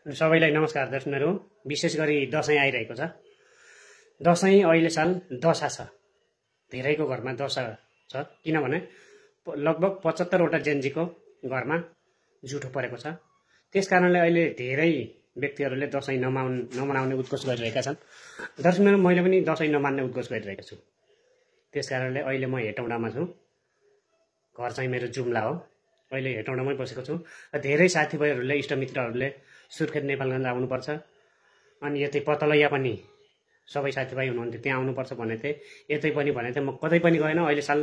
सबैलाई नमस्कार दर्शकहरू। विशेष गरी दशैं आइरहेको छ। दशैं अहिले साल दशा छ, धेरैको घरमा दशा छ, किनभने लगभग 75 वटा जेनजीको घरमा जुठो परेको छ। त्यसकारणले अहिले धेरै व्यक्तिहरूले दशैं नमनाउने उद्घोष गरिरहेका छन्। दर्शकहरू, मैले पनि दशैं नमान्ने उद्घोष गरिरहेको छु। त्यसकारणले अहिले म हेटौँडामा छु। घर चाहिँ मेरो जुम्ला हो। अहिले हेटौँडामै बसेको छु। धेरै साथीभाइहरूले, इष्टमित्रहरूले सुर्खेत नेपालगञ्ज आउनुपर्छ, अनि यतै पतलैया पनि सबै साथीभाइ हुनुहुन्थ्यो, त्यहाँ आउनुपर्छ भनेको थिएँ। यतै पनि भनेको थिएँ, म कतै पनि गएन। अहिले साल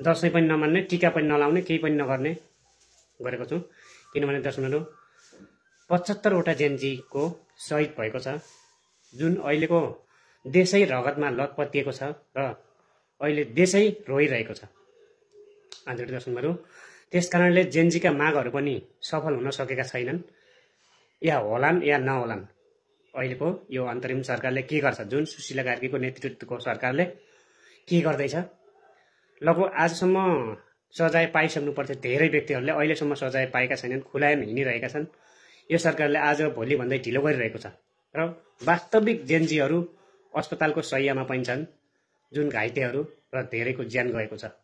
दशैं पनि नमान्ने, टिका पनि नलाउने, केही पनि नगर्ने गरेको छु। किनभने दर्शकहरू, 75 वटा जेनजीको शहीद भएको छ, जुन अहिलेको देशै रगतमा लतपतिएको छ र अहिले देशै रोइरहेको छ। आदरणीय दर्शकहरू, त्यसकारणले जेनजीका मागहरू पनि सफल हुन सकेका छैनन्, या होलान् या नहोलान्। अहिलेको यो अन्तरिम सरकारले के गर्छ, जुन सुशीला कार्कीको नेतृत्वको सरकारले के गर्दैछ। लगभग आजसम्म सजाय पाइसक्नुपर्छ धेरै व्यक्तिहरूले, अहिलेसम्म सजाय पाएका छैनन्, खुलायम हिँडिरहेका छन्। यो सरकारले आज भोलि भन्दै ढिलो गरिरहेको छ र वास्तविक जेनजीहरू अस्पतालको शय्यामा पनि छन्, जुन घाइतेहरू र धेरैको ज्यान गएको छ।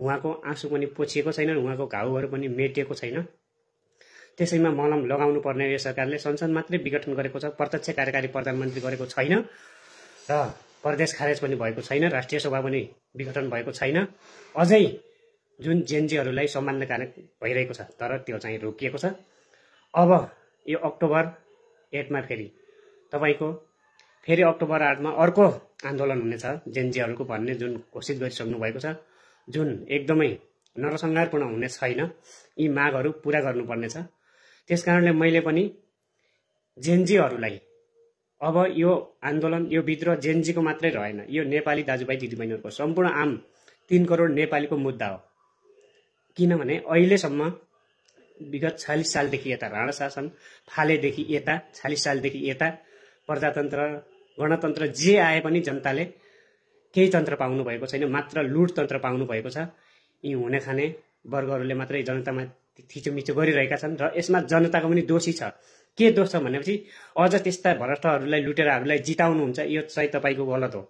उहाँको आँसु पनि पोछिएको छैन, उहाँको घाउहरू पनि मेटिएको छैन। त्यसैमा मलम लगाउनु पर्ने यो सरकारले संसद मात्रै विघटन गरेको छ, प्रत्यक्ष कार्यकारी प्रधानमन्त्री गरेको छैन र प्रदेश खारेज पनि भएको छैन, राष्ट्रिय सभा पनि विघटन भएको छैन। अझै जुन जेनजीहरूलाई सम्मानना कार्य भइरहेको छ, तर त्यो चाहिँ रोकिएको छ। अब यो अक्टोबर 8मा तपाईँको फेरि अक्टोबर 8मा अर्को आन्दोलन हुनेछ जेनजीहरूको भन्ने जुन घोषित गरिसक्नु भएको छ, जुन एकदमै नरसंहारपूर्ण हुने छैन। यी मागहरू पूरा गर्नुपर्नेछ। त्यसकारणले मैले पनि जेनजीहरूलाई अब यो आन्दोलन, यो विद्रोह जेनजीको मात्रै रहेन, यो नेपाली दाजुभाइ दिदीबहिनीहरूको, सम्पूर्ण आम 3 करोड नेपालीको मुद्दा हो। किनभने अहिलेसम्म विगत 40 सालदेखि यता राणा शासन फालेदेखि यता 40 सालदेखि यता प्रजातन्त्र गणतन्त्र जे आए पनि जनताले केही तन्त्र पाउनु भएको छैन, मात्र लुट तन्त्र पाउनु भएको छ। यी हुने खाने वर्गहरूले मात्रै जनतामा थिचोमिचो गरिरहेका छन् र यसमा जनताको पनि दोषी छ। के दोष छ भनेपछि अझ त्यस्ता भ्रष्टहरूलाई, लुटेराहरूलाई जिताउनुहुन्छ, यो चाहिँ तपाईँको गलत हो।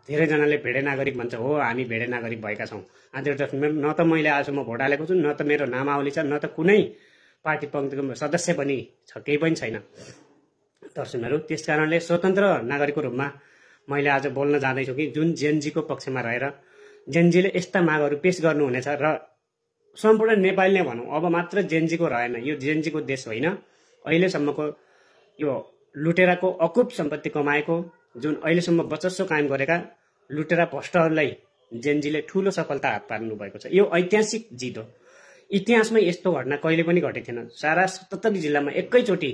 धेरैजनाले भेडे नागरिक भन्छ, हो हामी भेडे नागरिक भएका छौँ। न त मैले आजसम्म भोट हालेको छु, न त मेरो नामावली छ, न त कुनै पार्टी पङ्क्तिको सदस्य पनि छ, केही पनि छैन दर्शकहरू। त्यसकारणले स्वतन्त्र नागरिकको रूपमा मैले आज बोल्न जाँदैछु कि जुन जेनजीको पक्षमा रहेर जेनजीले यस्ता मागहरू पेश गर्नुहुनेछ र सम्पूर्ण नेपाली नै भनौँ, अब मात्र जेनजीको रहेन, यो जेनजीको देश होइन। अहिलेसम्मको यो लुटेराको अकुप सम्पत्ति कमाएको, जुन अहिलेसम्म वर्चस्व कायम गरेका लुटेरा भ्रष्टहरूलाई जेनजीले ठूलो सफलता हात पार्नु भएको छ। यो ऐतिहासिक जित हो। इतिहासमा यस्तो घटना कहिले पनि घटेको थिएन। सारा 77 जिल्लामा एकैचोटि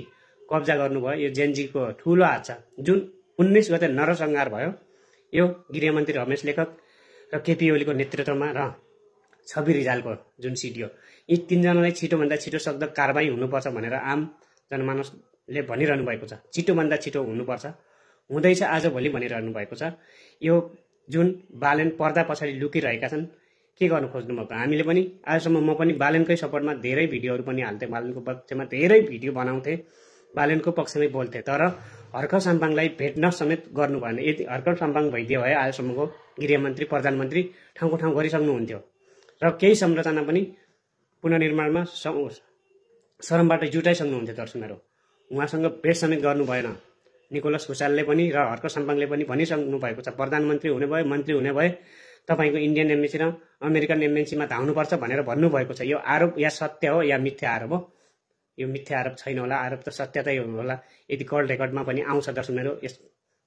कब्जा गर्नुभयो, यो जेनजीको ठूलो हात छ। जुन 19 गते नरसंहार भयो, यो गृहमन्त्री रमेश लेखक र केपी ओलीको नेतृत्वमा र छवि रिजालको जुन सिडिओ, यी 3 जनालाई छिटोभन्दा छिटो सक्दो कारबाही हुनुपर्छ भनेर आम जनमानसले भनिरहनु भएको छ। छिटोभन्दा छिटो हुनुपर्छ, हुँदैछ आज भोलि भनिरहनु भएको छ। यो जुन बालेन पर्दा पछाडि लुकिरहेका छन्, के गर्नु खोज्नु भएको। हामीले पनि आजसम्म म पनि बालेनकै सपोर्टमा धेरै भिडियोहरू पनि हाल्थेँ, बालेनको पक्षमा धेरै भिडियो बनाउँथेँ, बालेनको पक्षमै बोल्थेँ। तर हर्क साम्पाङलाई भेट्न समेत गर्नु भएन। यदि हर्क साम्पाङ भइदियो भए आजसम्मको गृहमन्त्री, प्रधानमन्त्री ठाउँको ठाउँ गरिसक्नु हुन्थ्यो र केही संरचना पनि पुनर्निर्माणमा श्रमबाट जुटाइसक्नुहुन्थ्यो दर्शकहरू। उहाँसँग भेट समेत गर्नु भएन। निकोलस खुसालले पनि र हर्क साम्पाङले पनि भनिसक्नु भएको छ, प्रधानमन्त्री हुने भए, मन्त्री हुने भए तपाईँको इन्डियन एम्बेसी र अमेरिकन एम्बेसीमा धाउनुपर्छ भनेर भन्नुभएको छ। यो आरोप या सत्य हो या मिथ्या आरोप हो? यो मिथ्या आरोप छैन होला, आरोप त सत्यतै होला। यदि कल रेकर्डमा पनि आउँछ दर्शकहरू, यस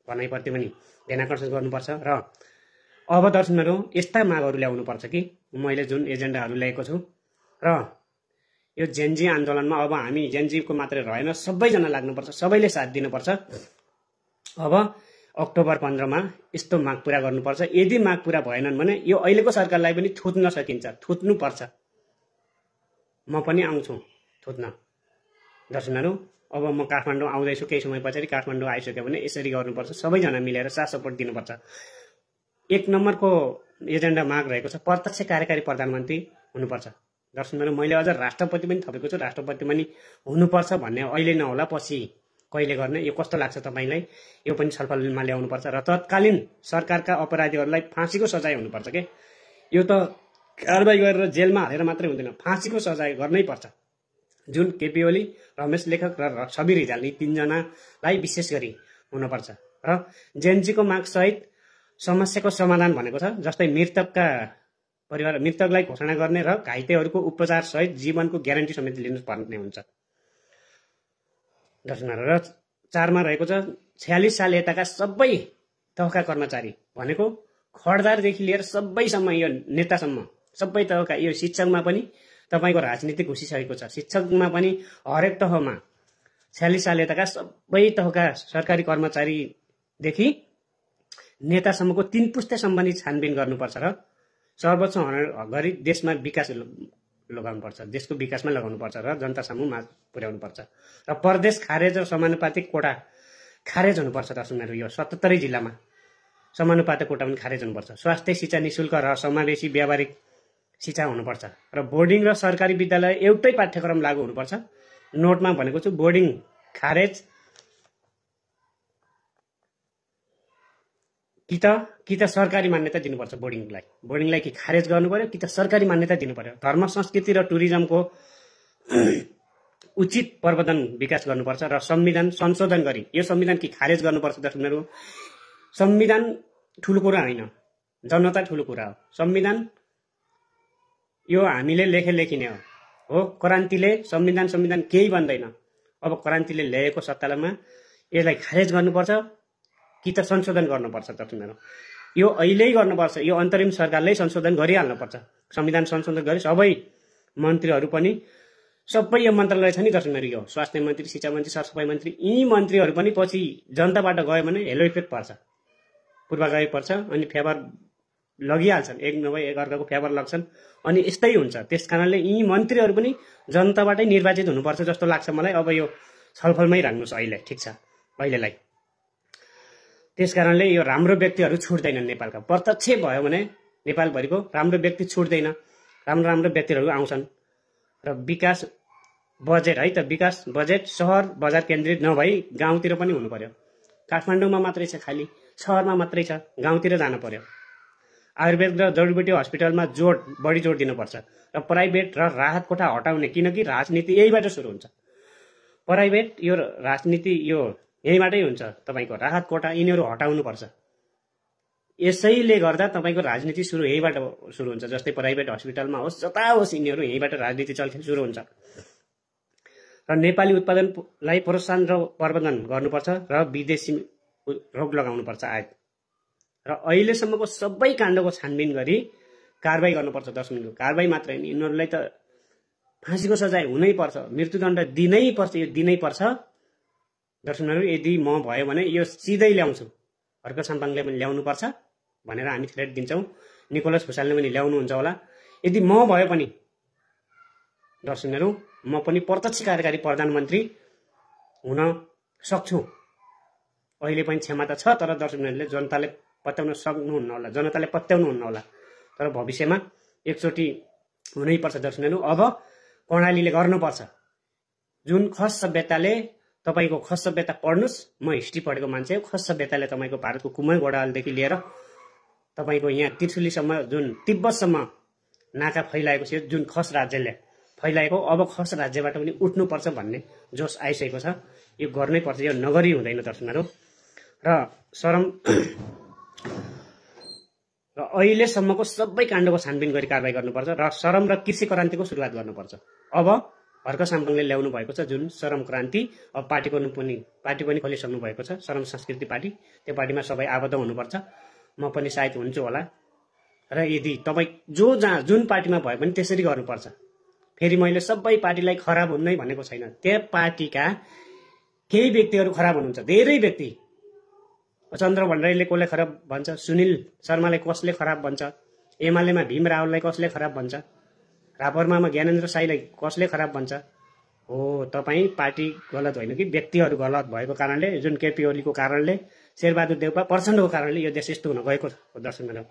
भनाइप्रति पनि ध्यान आकर्षण गर्नुपर्छ। र अब दर्शकहरू यस्ता मागहरू ल्याउनुपर्छ कि मैले जुन एजेन्डाहरू ल्याएको छु, र यो जेनजी आन्दोलनमा अब हामी जेनजीको मात्रै रहेन, सबैजना लाग्नुपर्छ, सबैले साथ दिनुपर्छ। अब अक्टोबर 15मा यस्तो माग पूरा गर्नुपर्छ। यदि माग पूरा भएनन् भने यो अहिलेको सरकारलाई पनि थुत्न सकिन्छ, थुत्नुपर्छ। म पनि आउँछु थुत्न दर्शकहरू। अब म काठमाडौँ आउँदैछु, केही समय पछाडि काठमाडौँ आइसक्यो भने यसरी गर्नुपर्छ, सबैजना मिलेर साथ सपोर्ट दिनुपर्छ। 1 नम्बरको एजेन्डा माग रहेको छ, प्रत्यक्ष कार्यकारी प्रधानमन्त्री हुनुपर्छ। दर्शकहरू, मैले अझ राष्ट्रपति पनि थपेको छु। राष्ट्रपति पनि हुनुपर्छ भन्ने अहिले नहोला, पछि कहिले गर्ने, यो कस्तो लाग्छ तपाईँलाई? यो पनि छलफलमा ल्याउनुपर्छ र तत्कालीन सरकारका अपराधीहरूलाई फाँसीको सजाय हुनुपर्छ के। यो त कारबाही गरेर जेलमा हालेर मात्रै हुँदैन, फाँसीको सजाय गर्नै पर्छ। जुन केपी ओली, रमेश लेखक र छवि रिजाल, यी तीनजनालाई विशेष गरी हुनुपर्छ। र जेएनजीको मागसहित समस्याको समाधान भनेको छ, जस्तै मृतकलाई घोषणा गर्ने र घाइतेहरूको उपचार सहित जीवनको ग्यारेन्टी समेत लिनुपर्ने हुन्छ। दर्शकहरू, र 4 मा रहेको छ 46 साल यताका सबै तहका कर्मचारी भनेको खडदारदेखि लिएर सबैसम्म, यो नेतासम्म सबै तहका, यो शिक्षकमा पनि तपाईँको राजनीति घुसिसकेको छ। शिक्षकमा पनि हरेक तहमा 46 साल यताका सबै तहका सरकारी कर्मचारीदेखि नेतासम्मको 3 पुस्ते सम्बन्धी छानबिन गर्नुपर्छ र सर्वोच्च गरी देशमा विकास लगाउनुपर्छ, देशको विकासमा लगाउनुपर्छ र जनता समूहमा पुर्याउनुपर्छ। र प्रदेश खारेज र समानुपातिक कोटा खारेज हुनुपर्छ। दर्शकहरू, यो 77 जिल्लामा समानुपातिक कोटा पनि खारेज हुनुपर्छ। स्वास्थ्य शिक्षा निशुल्क र समावेशी व्यावहारिक शिक्षा हुनुपर्छ र बोर्डिङ र सरकारी विद्यालय एउटै पाठ्यक्रम लागू हुनुपर्छ। नोटमा भनेको छु, बोर्डिङ खारेज कि त सरकारी मान्यता दिनुपर्छ। बोर्डिङलाई कि खारेज गर्नु पर्यो कि त सरकारी मान्यता दिनु पर्यो। धर्म, संस्कृति र टुरिज्मको उचित प्रबन्धन विकास गर्नुपर्छ र संविधान संशोधन गरी यो संविधान कि खारेज गर्नुपर्छ। दर्शकहरू, संविधान ठुलो कुरा होइन, जनता ठुलो कुरा हो। संविधान यो हामीले लेखिने हो। क्रान्तिले संविधान केही भन्दैन। अब क्रान्तिले ल्याएको सत्तामा यसलाई खारेज गर्नुपर्छ कि त संशोधन गर्नुपर्छ। दर्शकहरू, यो अहिले गर्नुपर्छ। यो अन्तरिम सरकारले संशोधन गरिहाल्नुपर्छ। संविधान संशोधन गरी सबै मन्त्रीहरू पनि, सबै यो मन्त्रालय छ नि दर्शकहरू, यो स्वास्थ्य मन्त्री, शिक्षा मन्त्री, सरसफाइ मन्त्री, यी मन्त्रीहरू पनि पछि जनताबाट गयो भने हेलो इफेक्ट पर्छ, पूर्वाग्रह पर्छ, अनि फेभर लगिहाल्छन्, एक नभए एकअर्काको फेभर लाग्छन्, अनि यस्तै हुन्छ। त्यस कारणले यी मन्त्रीहरू पनि जनताबाटै निर्वाचित हुनुपर्छ जस्तो लाग्छ मलाई। अब यो छलफलमै राख्नुहोस् अहिले, ठिक छ अहिलेलाई। त्यस कारणले यो राम्रो व्यक्तिहरू छुट्दैनन् नेपालका। प्रत्यक्ष भयो भने नेपालभरिको राम्रो व्यक्ति छुट्दैन, राम्रो व्यक्तिहरू आउँछन्। र विकास बजेट है त, विकास बजेट सहर बजार केन्द्रित नभई गाउँतिर पनि हुनु पर्यो। काठमाडौँमा मात्रै छ, खालि सहरमा मात्रै छ, गाउँतिर जानु पर्यो। आयुर्वेद र जडीबुटी हस्पिटलमा बढी जोड दिनुपर्छ र प्राइभेट र राहत कोठा हटाउने, किनकि राजनीति यहीबाट सुरु हुन्छ। प्राइभेट यो राजनीति यो यहीँबाटै हुन्छ। तपाईँको राहत कोठा यिनीहरू हटाउनुपर्छ। यसैले गर्दा तपाईँको राजनीति यहीँबाट सुरु हुन्छ। जस्तै प्राइभेट हस्पिटलमा होस्, जता होस्, यिनीहरू यहीँबाट राजनीति चलखेल सुरु हुन्छ। र नेपाली उत्पादनलाई प्रोत्साहन र प्रबन्धन गर्नुपर्छ र विदेशी रोक लगाउनुपर्छ आयात। र अहिलेसम्मको सबै काण्डको छानबिन गरी कारबाही गर्नुपर्छ। दर्शकहरू, कारबाही मात्रै होइन, यिनीहरूलाई त फाँसीको सजाय हुनैपर्छ, मृत्युदण्ड दिनैपर्छ, यो दिनैपर्छ। दर्शकहरू, यदि म भयो भने यो सिधै ल्याउँछु, हर्क साम्पाङले पनि ल्याउनुपर्छ भनेर हामी थ्रेड दिन्छौँ। निकोलस भुसालले पनि ल्याउनुहुन्छ होला। यदि म भयो पनि दर्शकहरू, म पनि प्रत्यक्ष कार्यकारी प्रधानमन्त्री हुन सक्छु। अहिले पनि क्षमता छ, तर दर्शकहरूले जनताले पत्याउन सक्नुहुन्न होला, जनताले पत्याउनुहुन्न होला। तर भविष्यमा एकचोटि हुनैपर्छ दर्शकहरू। अब कर्णालीले गर्नुपर्छ। जुन खस सभ्यताले, तपाईँको खस सभ्यता पढ्नुहोस्, म हिस्ट्री पढेको मान्छे हो। खस सभ्यताले तपाईँको भारतको कुमाई गोडावालदेखि लिएर तपाईँको यहाँ त्रिशुलीसम्म, जुन तिब्बतसम्म नाका फैलाएको छ, जुन खस राज्यले फैलाएको, अब खस राज्यबाट पनि उठ्नुपर्छ भन्ने जोस आइसकेको छ। यो गर्नै पर्छ, यो नगरी हुँदैन दर्शकहरू। र अहिलेसम्मको सबै काण्डको छानबिन गरी कारबाही गर्नुपर्छ र श्रम र कृषि क्रान्तिको सुरुवात गर्नुपर्छ। अब हर्क साम्पाङले ल्याउनु भएको छ जुन श्रम क्रान्ति, अब पार्टी पनि खोलिसक्नु भएको छ, श्रम संस्कृति पार्टी। त्यो पार्टीमा सबै आबद्ध हुनुपर्छ। म पनि सायद हुन्छु होला। र यदि तपाईँ जुन पार्टीमा भयो भने त्यसरी गर्नुपर्छ। फेरि मैले सबै पार्टीलाई खराब हुनै भनेको छैन। त्यो पार्टीका केही व्यक्तिहरू खराब हुनुहुन्छ, धेरै व्यक्ति। चन्द्र भण्डारीले कसले खराब भन्छ, सुनिल शर्मालाई कसले खराब भन्छ, एमालेमा भीम रावललाई कसले खराब भन्छ, रापरमामा ज्ञानेन्द्र साईलाई कसले खराब भन्छ। हो, तपाईँ पार्टी गलत होइन कि व्यक्तिहरू गलत भएको कारणले, जुन केपी ओलीको कारणले, शेरबहादुर देउपा प्रचण्डको कारणले यो देश यस्तो हुन गएको हो। दर्शकहरू,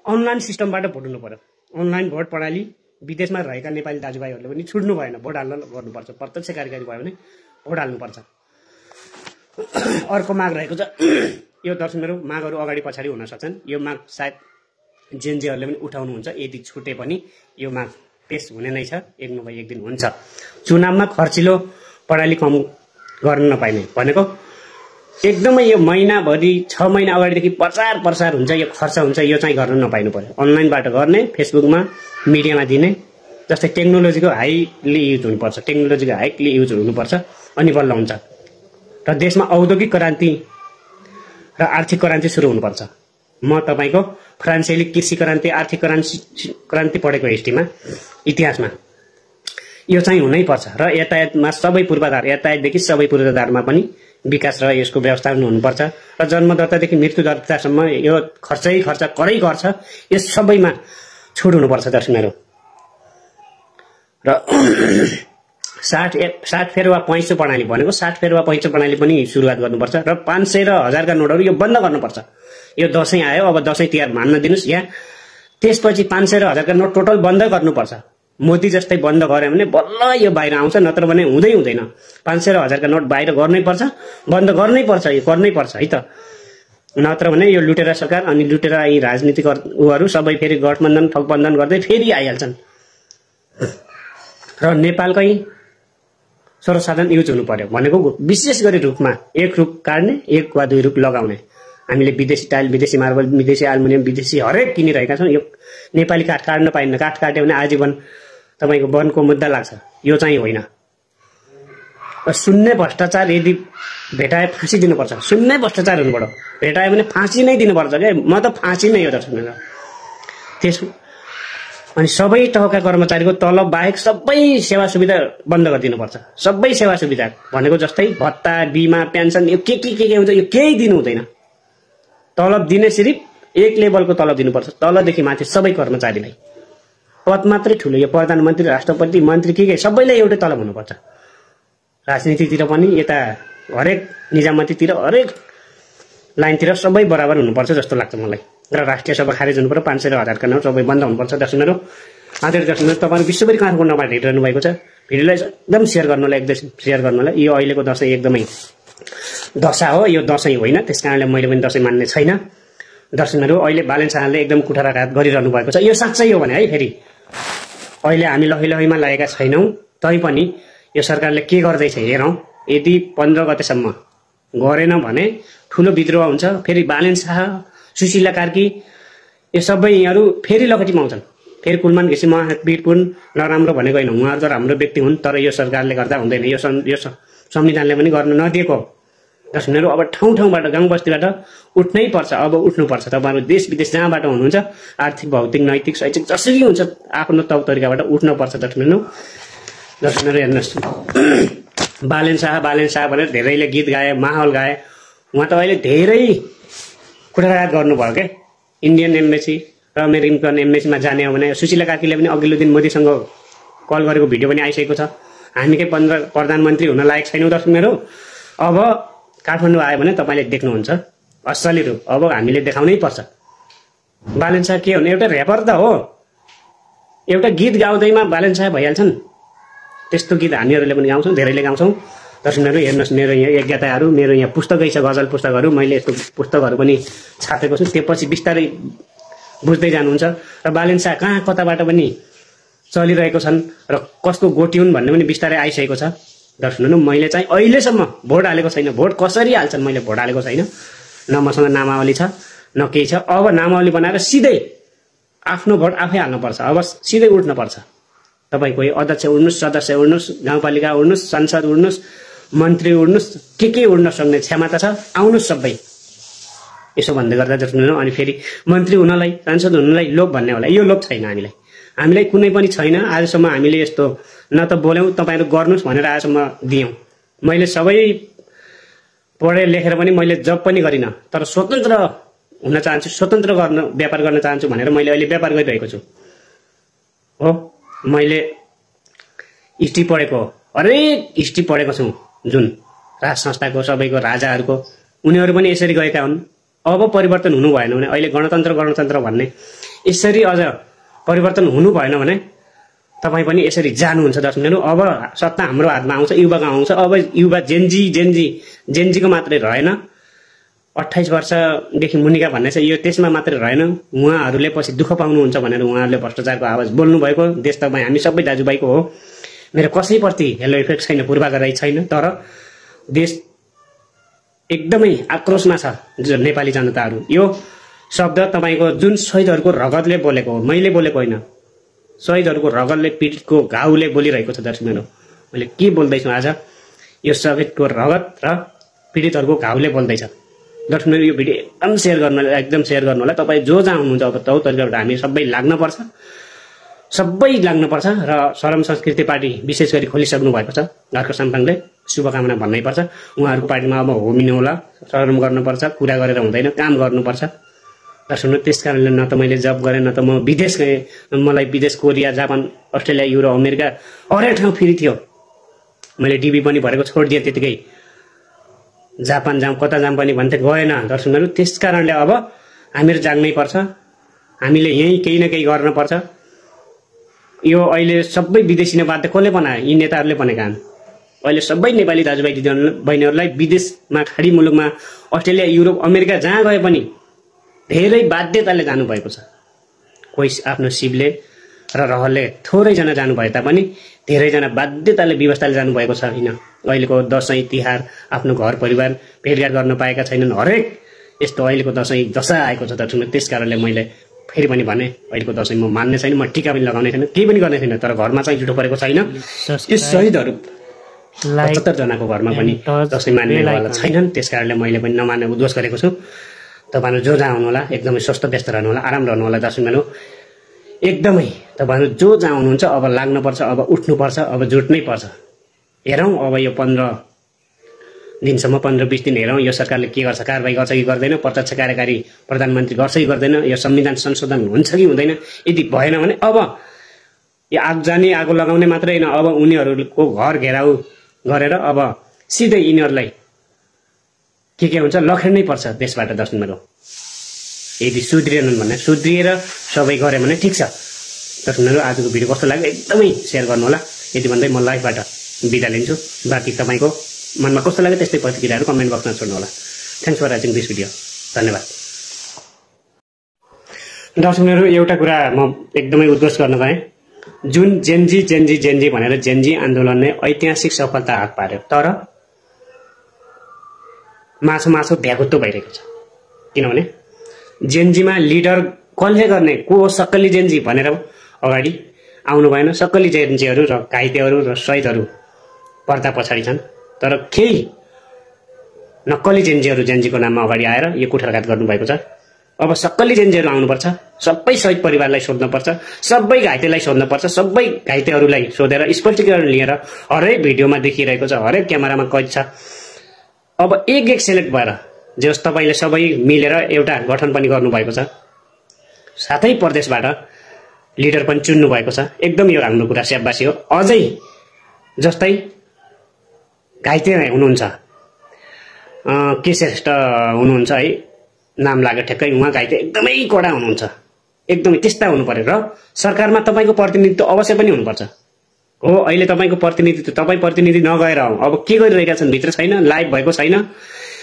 अनलाइन सिस्टमबाट भोट हुनु पर्यो। अनलाइन भोट प्रणाली विदेशमा रहेका नेपाली दाजुभाइहरूले पनि छुट्नु भएन, भोट हाल्न गर्नुपर्छ, प्रत्यक्ष कार्यकारी भयो भने भोट हाल्नुपर्छ। अर्को माग रहेको छ, यो दर्शकहरू मागहरू अगाडि पछाडि हुन सक्छन्, यो माग सायद जेनजीहरूले पनि उठाउनुहुन्छ, यदि छुटे पनि यो माग पेश हुने नै छ, एक नभए एक दिन हुन्छ। चुनावमा खर्चिलो प्रणाली कम गर्न नपाइने भनेको एकदमै यो महिनाभरि 6 महिना अगाडिदेखि प्रचार हुन्छ, यो खर्च हुन्छ, यो चाहिँ गर्न नपाइनु पर्यो। अनलाइनबाट गर्ने, फेसबुकमा मिडियामा दिने, जस्तै टेक्नोलोजीको हाईली युज हुनुपर्छ, टेक्नोलोजीको हाईली युज हुनुपर्छ, अनि बल्ल हुन्छ। र देशमा औद्योगिक क्रान्ति र आर्थिक क्रान्ति सुरु हुनुपर्छ। म तपाईँको फ्रान्सेली कृषि क्रान्ति, आर्थिक क्रान्ति पढेको हिस्ट्रीमा, इतिहासमा, यो चाहिँ हुनैपर्छ। र यातायातमा सबै पूर्वाधार, यातायातदेखि सबै पूर्वाधारमा पनि विकास र यसको व्यवस्थापन हुनुपर्छ। र जन्मदत्तादेखि मृत्युदत्तासम्म यो खर्चै खर्च, करै गर्छ, यस सबैमा छुट हुनुपर्छ दर्शकहरू। र 60 फेर वा पैँसो प्रणाली भनेको 60 फेर वा पैँसो प्रणाली पनि सुरुवात गर्नुपर्छ। र 500 र 1000 का नोटहरू यो बन्द गर्नुपर्छ। यो दसैँ आयो, अब दसैँ तिहार मान्न दिनुहोस्, या त्यसपछि 500 र 1000 का नोट टोटल बन्द गर्नुपर्छ। मोदी जस्तै बन्द गर्यो भने बल्ल यो बाहिर आउँछ, नत्र भने हुँदैन। 500 र 1000 का नोट बाहिर गर्नै पर्छ, बन्द गर्नै पर्छ, यो गर्नै पर्छ है त। नत्र भने यो लुटेरा सरकार अनि लुटेरा यी राजनीतिक उहरू सबै फेरि गठबन्धन ठगबन्धन गर्दै फेरि आइहाल्छन्। र नेपालकै सर्वसाधारण युज हुनु पर्यो भनेको विशेष गरी रुखमा एक रुख काट्ने, एक वा दुई रुख लगाउने। हामीले विदेशी टाइल, विदेशी मार्बल, विदेशी एल्युमिनियम, विदेशी हरेक किनिरहेका छौँ। यो नेपाली काठ काट्न पाइन्न। काठ काट्यो भने आजीवन तपाईँको वनको मुद्दा लाग्छ, यो चाहिँ होइन। शून्य भ्रष्टाचार यदि भेटाए फाँसी दिनुपर्छ, शून्य भ्रष्टाचार हुनुपर्छ। भेटायो भने फाँसी नै दिनुपर्छ क्या, म त फाँसी नै हो दर्शक। त्यसो अनि सबै तहका कर्मचारीको तलब बाहेक सबै सेवा सुविधा बन्द गरिदिनुपर्छ। सबै सेवा सुविधा भनेको जस्तै भत्ता, बिमा, पेन्सन, यो के हुन्छ, यो केही दिनु हुँदैन। तलब दिने सिर्फ एक लेभलको तलब दिनुपर्छ, तलदेखि माथि सबै कर्मचारीलाई। पद मात्रै ठुलो, यो प्रधानमन्त्री, राष्ट्रपति, मन्त्री के सबैलाई एउटै तलब हुनुपर्छ। राजनीतितिर पनि यता हरेक निजामतीतिर, हरेक लाइनतिर सबै बराबर हुनुपर्छ जस्तो लाग्छ मलाई। र राष्ट्रिय सभा खारेज हुनुपर्छ, 500 र 1000 का नोट सबै बन्द हुनुपर्छ। दर्शकहरू, आदरणीय दर्शकहरू, तपाईँहरू विश्वभरि काठमाडौँबाट हेरिरहनु भएको छ, भिडियोलाई एकदम सेयर गर्नुलाई। यो अहिलेको दसैँ एकदमै दशा हो, यो दसैँ होइन, त्यस कारणले मैले पनि दसैँ मान्ने छैन। दर्शकहरू, अहिले बालेन शाहले एकदम कुठाराघात गरिरहनु भएको छ। यो साँच्चै हो भने है, फेरि अहिले हामी लहैमा लागेका छैनौँ, तैपनि यो सरकारले के गर्दैछ हेरौँ। यदि 15 गतेसम्म गरेन भने ठुलो विद्रोह हुन्छ। फेरि बालेन शाह, सुशीला कार्की, यो सबै यिनीहरू फेरि लकटीमा आउँछन्। फेरि कुलमान घिसी महावीरपुन नराम्रो भनेको होइन, उहाँहरू त राम्रो व्यक्ति हुन्, तर यो सरकारले गर्दा हुँदैन। यो संविधानले पनि गर्न नदिएको। दर्शकहरू, अब ठाउँबाट, गाउँ बस्तीबाट उठ्नै पर्छ, अब उठ्नुपर्छ। तपाईँहरू देश विदेश जहाँबाट हुनुहुन्छ, आर्थिक, भौतिक, नैतिक, शैक्षिक जसरी हुन्छ आफ्नो तौर तरिकाबाट उठ्नुपर्छ। दर्शकहरू हेर्नुहोस्, बालेन शाह भनेर धेरैले गीत गाए, माहौल गाए। उहाँ त अहिले धेरै कुराकानी गर्नुभयो क्या। इन्डियन एम्बेसी र अमेरिकन एम्बेसीमा जाने हो भने सुशीला कार्कीले पनि अघिल्लो दिन मोदीसँग कल गरेको भिडियो पनि आइसकेको छ। हामीकै प्रधानमन्त्री हुन लायक छैनौँ दर्शकहरू। अब काठमाडौँ आयो भने तपाईँले देख्नुहुन्छ असली रूप, अब हामीले देखाउनै पर्छ। बालेन शाह के हुने, एउटा ऱ्यापर त हो, एउटा गीत गाउँदैमा बालेन शाह भइहाल्छन्। त्यस्तो गीत हामीहरूले पनि गाउँछौँ, धेरैले गाउँछौँ। दर्शकहरू हेर्नुहोस्, मेरो यहाँ यज्ञताहरू, मेरो यहाँ पुस्तकै छ, गजल पुस्तकहरू, मैले यस्तो पुस्तकहरू पनि छापेको छु। त्यसपछि बिस्तारै बुझ्दै जानुहुन्छ। र बालेन शाह कहाँ कताबाट पनि चलिरहेको छन् र कसको गोटी हुन् भन्ने पनि बिस्तारै आइसकेको छ। दर्शकहरू, मैले चाहिँ अहिलेसम्म भोट हालेको छैन। भोट कसरी हाल्छन्, मैले भोट हालेको छैन। न मसँग नामावली छ, न केही छ। अब नामावली बनाएर सिधै आफ्नो भोट आफै हाल्नुपर्छ। अब सिधै उठ्नुपर्छ। तपाईँ कोही अध्यक्ष उड्नुहोस्, सदस्य उड्नुहोस्, गाउँपालिका उड्नुहोस्, संसद उड्नुहोस्, मन्त्री उड्नुहोस्, के उड्न सक्ने क्षमता छ, आउनुहोस् सबै। यसो भन्दै गर्दा दर्शकहरू, अनि फेरि मन्त्री हुनलाई, सांसद हुनलाई लोभ भन्ने होला। यो लोभ छैन हामीलाई कुनै पनि छैन। आजसम्म हामीले यस्तो न त बोल्यौँ, तपाईँहरू गर्नुहोस् भनेर आजसम्म दियौँ। मैले सबै पढेर लेखेर पनि मैले जब पनि गरिनँ, तर स्वतन्त्र हुन चाहन्छु, स्वतन्त्र व्यापार गर्न चाहन्छु भनेर मैले अहिले व्यापार गरिरहेको छु। हो, मैले हिस्ट्री पढेको, हरेक हिस्ट्री पढेको छु, जुन राज संस्थाको सबैको राजाहरूको, उनीहरू पनि यसरी गएका हुन्। अब परिवर्तन हुनु भएन भने, अहिले गणतन्त्र भन्ने यसरी अझ परिवर्तन हुनु भएन भने तपाईँ पनि यसरी जानुहुन्छ दर्शकहरू। अब सत्ता हाम्रो हातमा आउँछ, युवाको आउँछ। अब युवा जेनजीको मात्रै रहेन, 28 वर्षदेखि मुनिका भन्ने छ, यो त्यसमा मात्रै रहेन। उहाँहरूले पछि दुःख पाउनुहुन्छ भनेर उहाँहरूले भ्रष्टाचारको आवाज बोल्नुभएको। देश तपाईँ हामी सबै दाजुभाइको हो। मेरो कसैप्रति हेलो इफेक्ट छैन, पूर्वाग्रह छैन, तर देश एकदमै आक्रोशमा छ नेपाली जनताहरू। यो शब्द तपाईँको जुन शहीदहरूको रगतले बोलेको हो, मैले बोलेको होइन। शहीदहरूको रगतले, पीडितको घाउले बोलिरहेको छ दर्शकहरू। मैले के बोल्दैछु आज? यो शहीदको रगत र पीडितहरूको घाउले बोल्दैछ। दर्शकहरू यो भिडियो एकदम सेयर गर्नु होला। तपाईँ जो जहाँ हुनुहुन्छ अब तौ तरिकाबाट हामी सबै लाग्नुपर्छ र शरम संस्कृति पार्टी विशेष गरी खोलिसक्नु भएको छ घरको साम्पाङले। शुभकामना भन्नैपर्छ। उहाँहरूको पार्टीमा अब होमिनु होला, शरम गर्नुपर्छ, कुरा गरेर हुँदैन, काम गर्नुपर्छ। दर्शकहरू त्यस कारणले न त मैले जब गरेँ, न त म विदेश गएँ। मलाई विदेश Korea, Japan, Australia, Europe, America हरेक ठाउँ फ्री थियो। मैले डिबी पनि भरेको छोडिदिएँ त्यतिकै। जापान जाऊँ, कता जाऊँ पनि भन्थे, गएन दर्शकहरू। त्यस कारणले अब हामीहरू जाग्नै पर्छ। हामीले यहीँ केही न केही गर्नुपर्छ। यो अहिले सबै विदेशी नै बाध्य कसले बनायो? यी नेताहरूले बनेका हुन्। अहिले सबै नेपाली दाजुभाइ दिदीबहिनीहरूलाई विदेशमा, खाडी मुलुकमा, अस्ट्रेलिया, युरोप, अमेरिका जहाँ गए पनि धेरै बाध्यताले जानुभएको छ। कोही आफ्नो सिपले र रहरले थोरैजना जानुभए तापनि धेरैजना बाध्यताले, व्यवस्थाले जानुभएको छैन। अहिलेको दसैँ तिहार आफ्नो घर परिवार भेटघाट गर्न पाएका छैनन्। हरेक यस्तो अहिलेको दशा आएको छ दर्शकहरू। त्यस कारणले मैले फेरि पनि भने, अहिलेको दसैँ म मान्ने छैन, म टिका पनि लगाउने छैन, केही पनि गर्ने छैन। तर घरमा चाहिँ जुठो परेको छैन। यो शहीदहरू 75 जनाको घरमा पनि दसैँ मान्नेवाला छैनन्। त्यस कारणले मैले पनि नमान्ने उद्घोष गरेको छु। तपाईँहरू जो जहाँ हुनुहोला एकदमै स्वस्थ व्यस्त रहनु होला, आराम रहनु होला दर्शकहरू। एकदमै तपाईँहरू जो जहाँ हुनुहुन्छ अब लाग्नुपर्छ, अब उठ्नुपर्छ, अब जुट्नै पर्छ। हेरौँ अब यो 15 दिनसम्म, 15-20 दिन हेरौँ यो सरकारले के गर्छ, कारबाही गर्छ कि गर्दैन, प्रत्यक्ष कार्यकारी प्रधानमन्त्री गर्छ कि गर्दैन, यो संविधान संशोधन हुन्छ कि हुँदैन। यदि भएन भने अब यो आगो लगाउने मात्रै होइन, अब उनीहरूको घर घेराउ गरेर अब सिधै यिनीहरूलाई के हुन्छ लखेड्नै पर्छ देशबाट दर्शकहरू। यदि सुध्रिएनन् भने, सुध्रिएर सबै गरे भने ठिक छ। दर्शकहरू आजको भिडियो कस्तो लाग्यो एकदमै सेयर गर्नु होला। यति भन्दै म लाइभबाट बिदा लिन्छु। बाँकी तपाईँको मनमा कस्तो लाग्यो त्यस्तै प्रतिक्रियाहरू कमेन्ट बक्समा छोड्नु होला। Thanks for watching this video. धन्यवाद। दर्शकहरू एउटा कुरा म एकदमै उद्घोष गर्न गएँ। जुन जेनजी भनेर जेनजी आन्दोलनले ऐतिहासिक सफलता हात पार्यो, तर मासु भ्यागुत्तो भइरहेको छ। किनभने जेनजीमा लिडर कसले गर्ने, को हो सक्कली जेनजी भनेर अगाडि आउनु भएन। सक्कली जेनजीहरू र घाइतेहरू र शहीदहरू पर्दा पछाडि छन्। तर केही नक्कली जेनजीहरू जेनजीको नाममा अगाडि आएर यो कुठारघात गर्नुभएको छ। अब सक्कली जेनजीहरू आउनुपर्छ, सबै शहीद परिवारलाई सोध्नुपर्छ, सबै घाइतेलाई सोध्नुपर्छ, सबै घाइतेहरूलाई सोधेर स्पष्टीकरण लिएर हरेक भिडियोमा देखिरहेको छ, हरेक क्यामेरामा कैद छ। अब एक सेलेक्ट भएर जस तपाईँले सबै मिलेर एउटा गठन पनि गर्नुभएको छ, साथै प्रदेशबाट लिडर पनि चुन्नु भएको छ। एकदम यो राम्रो कुरा, स्याबासी हो। अझै जस्तै घाइते हुनुहुन्छ के श्रेष्ठ हुनुहुन्छ है, नाम लाग्यो ठ्याक्कै, उहाँ घाइते एकदमै कडा हुनुहुन्छ, एकदमै त्यस्ता हुनु पर्यो। र सरकारमा तपाईँको प्रतिनिधित्व अवश्य पनि हुनुपर्छ। हो अहिले तपाईँको प्रतिनिधित्व, तपाईँ प्रतिनिधि नगएर अब के गरिरहेका छन् भित्र छैन, लाइभ भएको छैन।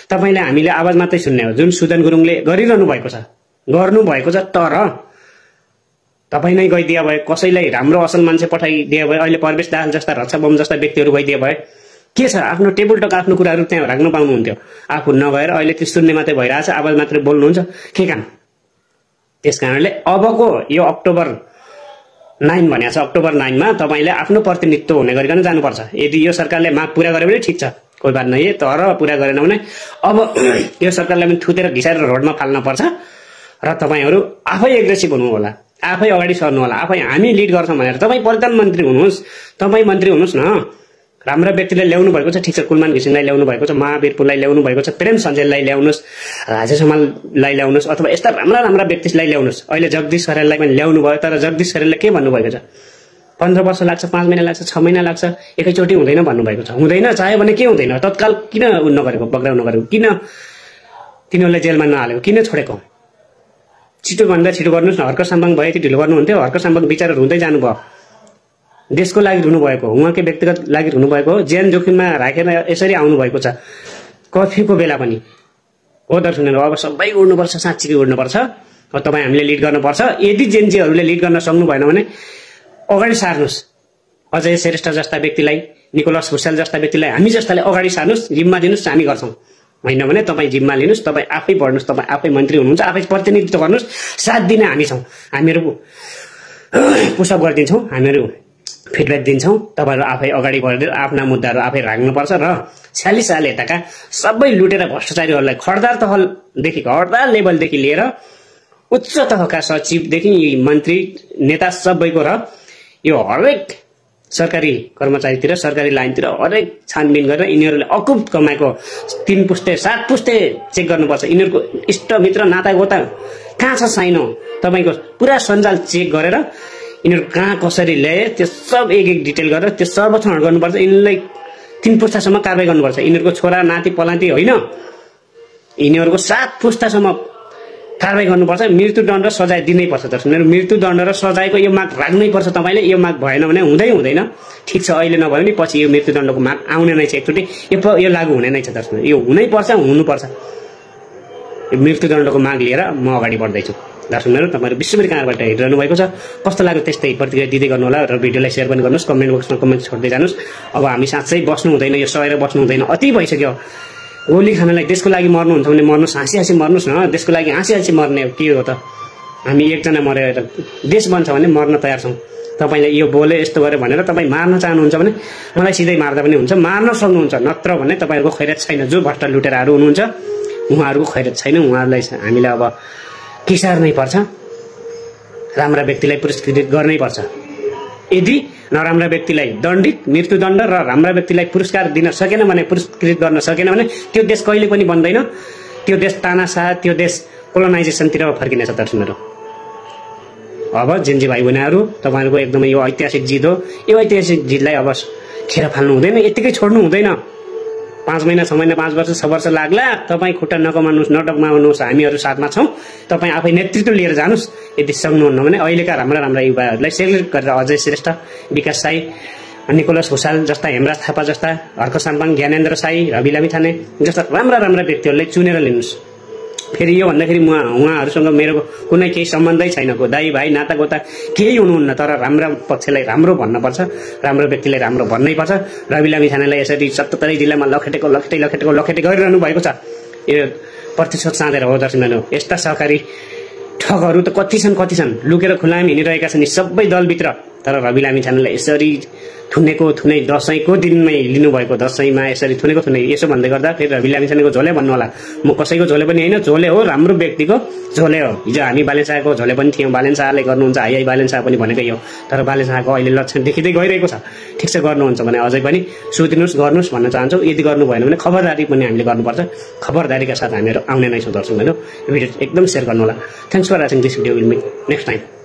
तपाईँले हामीले आवाज मात्रै सुन्ने हो, जुन सुदन गुरुङले गरिरहनु भएको छ, गर्नुभएको छ। तर तपाईँ नै गइदिए भए, कसैलाई राम्रो असल मान्छे पठाइदिए भए, अहिले प्रवेश दाहाल जस्ता रक्षा बम जस्ता व्यक्तिहरू गइदिए भए के छ, आफ्नो टेबल टक आफ्नो कुराहरू त्यहाँ राख्न पाउनुहुन्थ्यो। आफू नगएर अहिले त्यो सुन्ने मात्रै भइरहेछ, आवाज मात्रै बोल्नुहुन्छ, के काम? त्यस कारणले अबको यो अक्टोबर 9 भनेको छ, अक्टोबर 9 मा तपाईँले आफ्नो प्रतिनिधित्व हुने गरिकन जानुपर्छ। यदि यो सरकारले माग पूरा गर्यो भने ठिक छ, कोही बात नै। तर पूरा गरेन भने अब यो सरकारलाई पनि थुतेर घिसारेर रोडमा फाल्न पर्छ। र तपाईँहरू आफै एग्रेसिभ हुनु होला, आफै अगाडि सर्नु होला, आफै हामी लिड गर्छौँ भनेर। तपाईँ प्रधानमन्त्री हुनुहोस्, तपाईँ मन्त्री हुनुहोस् न। राम्रा व्यक्तिलाई ल्याउनु भएको छ, ठिक छ, कुलमान घिसिङलाई ल्याउनु भएको छ, महावीर पुललाई ल्याउनु भएको छ, प्रेम सञ्जेललाई ल्याउनुहोस्, राजेश हमाललाई ल्याउनुहोस्, अथवा यस्ता राम्रा व्यक्तिलाई ल्याउनुहोस्। अहिले जगदीश खरेललाई पनि ल्याउनु भयो, तर जगदीश खरेलले के भन्नुभएको छ, 15 वर्ष लाग्छ, 5 महिना लाग्छ, 6 महिना लाग्छ, एकैचोटि हुँदैन भन्नुभएको छ। हुँदैन चाह्यो भने के हुँदैन, तत्काल किन नगरेको, पक्राउ नगरेको, किन तिनीहरूलाई जेलमा नहालेको, किन छोडेको? छिटो भन्दा छिटो गर्नुहोस् न। हर्क साम्बाङ भयो यति ढिलो गर्नुहुन्थ्यो, हर्क साम्बाङ विचारहरू हुँदै जानुभयो। देशको लागि रुनुभएको हो, उहाँकै व्यक्तिगत लागि रुनुभएको हो, ज्यान जोखिममा राखेर यसरी आउनुभएको छ कर्फ्यूको बेला पनि हो दर्शकहरू। अब सबै उड्नुपर्छ, साँच्चीकै उड्नुपर्छ। तपाईँ हामीले लिड गर्नुपर्छ। यदि जेनजीहरूले लिड गर्न सक्नु भएन भने अगाडि सार्नुहोस्। अजय श्रेष्ठ जस्ता व्यक्तिलाई, निकोलस भुसाल जस्ता व्यक्तिलाई, हामी जस्ताले अगाडि सार्नुहोस्, जिम्मा दिनुहोस्, हामी गर्छौँ। होइन भने तपाईँ जिम्मा लिनुहोस्, तपाईँ आफै बढ्नुहोस्, तपाईँ आफै मन्त्री हुनुहुन्छ, आफै प्रतिनिधित्व गर्नुहोस्। 7 दिन हामी छौँ, हामीहरू पुसअप गरिदिन्छौँ, हामीहरू फिडब्याक दिन्छौँ। तपाईँहरू आफै अगाडि बढेर आफ्ना मुद्दाहरू आफै राख्नुपर्छ र 46 साल यताका सबै लुटेर भ्रष्टाचारीहरूलाई खड्दार तहदेखि खड्दार लेभलदेखि लिएर उच्च तहका सचिवदेखि मन्त्री नेता सबैको र यो हरेक सरकारी कर्मचारीतिर, सरकारी लाइनतिर हरेक छानबिन गरेर यिनीहरूले अकुब कमाएको 3 पुस्ते 7 पुस्ते चेक गर्नुपर्छ। यिनीहरूको इष्टमित्र नातागोता कहाँ छ छैन तपाईँको पुरा सञ्जाल चेक गरेर यिनीहरू कहाँ कसरी ल्याए त्यो सब एक डिटेल गरेर त्यो सर्वेक्षण गर्नुपर्छ। यिनीहरूलाई 3 पुस्तासम्म कारवाही गर्नुपर्छ। यिनीहरूको छोरा नाति पलान्ती होइन, यिनीहरूको 7 पुस्तासम्म कारवाही गर्नुपर्छ। मृत्युदण्ड र सजाय दिनै पर्छ। दर्शकहरू, मृत्युदण्ड र सजायको यो माग राख्नै पर्छ। तपाईँले यो माग भएन भने हुँदैन। ठिक छ, अहिले नभए पनि पछि यो मृत्युदण्डको माग आउने नै छ। एकचोटि यो लागू हुने नै छ। दर्शकहरू, यो हुनैपर्छ, हुनुपर्छ। यो मृत्युदण्डको माग लिएर म अगाडि बढ्दैछु। दर्शकहरू, तपाईँहरू विश्वभरि कहाँबाट हेरिरहनु भएको छ, कस्तो लाग्यो त्यस्तै प्रतिक्रिया दिँदै गर्नु होला र भिडियोलाई सेयर पनि गर्नुहोस्, कमेन्ट बक्समा कमेन्ट छोड्दै जानुहोस्। अब हामी साँच्चै बस्नु हुँदैन, यो सहेर बस्नु हुँदैन, अति भइसक्यो। गोली खानलाई देशको लागि मर्नुहुन्छ भने मर्नुहोस्, हाँसी मर्नुहोस् न। देशको लागि हाँसी मर्ने के हो त? हामी एकजना मरेर देश बन्छ भने मर्न तयार छौँ। तपाईँले यो बोले यस्तो गरे भनेर तपाईँ मार्न चाहनुहुन्छ भने मलाई सिधै मार्दा पनि हुन्छ, मार्न सक्नुहुन्छ। नत्र भने तपाईँहरूको खैरत छैन। जो भ्रष्ट लुटेराहरू हुनुहुन्छ उहाँहरूको खैरत छैन। उहाँहरूलाई हामीले अब किसार्नै पर्छ, राम्रा व्यक्तिलाई पुरस्कृत गर्नै पर्छ। यदि नराम्रा व्यक्तिलाई दण्डित मृत्युदण्ड र राम्रा व्यक्तिलाई पुरस्कार दिन सकेन भने, पुरस्कृत गर्न सकेन भने त्यो देश कहिले पनि बन्दैन। त्यो देश तानाशाह, त्यो देश कोलोनाइजेसनतिर फर्किनेछ। दर्शकहरू, अब जेनजी भाइ बहिनीहरू, तपाईँहरूको एकदमै यो ऐतिहासिक जित हो। यो ऐतिहासिक जितलाई अब खेर फाल्नु हुँदैन, यत्तिकै छोड्नु हुँदैन। 5 महिना 6 महिना 5 वर्ष 6 वर्ष लाग्ला, तपाईँ खुट्टा नकमाउनुहोस्, नडकमाउनुहोस्, हामीहरू साथमा छौँ। तपाईँ आफै नेतृत्व लिएर जानुहोस्। यदि सक्नुहुन्न भने अहिलेका राम्रा युवाहरूलाई सेलेक्ट गरेर अजय श्रेष्ठ, विकास साई, निकोलस भुसाल जस्ता, हेमराज थापा जस्ता, हर्क साम्पाङ, ज्ञानेन्द्र साई, रवि लामिछाने जस्ता राम्रा व्यक्तिहरूलाई चुनेर लिनुहोस्। फेरि यो भन्दाखेरि उहाँहरूसँग मेरो कुनै केही सम्बन्धै छैन, दाइ भाइ नाता गोता केही हुनुहुन्न। तर राम्रा पक्षलाई राम्रो भन्नुपर्छ, राम्रो व्यक्तिलाई राम्रो भन्नै पर्छ। रवि लामिछानेलाई यसरी 77 जिल्लामा लखेटे गरिरहनु भएको छ। यो प्रतिशोध साँधेर हो। दर्शकहरू, यस्ता सहकारी ठगहरू त कति छन्, लुकेर खुलामी हिँडिरहेका छन् सबै दलभित्र। तर रवि लामिछानेलाई यसरी थुनै दसैँको दिनमै लिनुभएको, दसैँमा यसरी थुनेको यसो भन्दै गर्दा फेरि रवि लामिछानेको झोले भन्नु होला। म कसैको झोले पनि होइन, झोले हो, राम्रो व्यक्तिको झोले हो। हिजो हामी बालेन शाहको झोले पनि थियौँ, बालेन शाहले गर्नुहुन्छ, हाई बालेन शाह पनि भनेकै हो। तर बालेन शाहको अहिले लक्षण देखिँदै गइरहेको छ। ठिक छ, गर्नुहुन्छ भने अझै पनि सुतिनुहोस्, गर्नुहोस् भन्न चाहन्छौँ। यदि गर्नु भएन भने खबरदारी पनि हामीले गर्नुपर्छ। खबरदारीका साथ हामीहरू आउने नै छौँ। दर्शकहरू, यो भिडियो एकदम सेयर गर्नु होला। Thanks for watching this video. Will meet next time.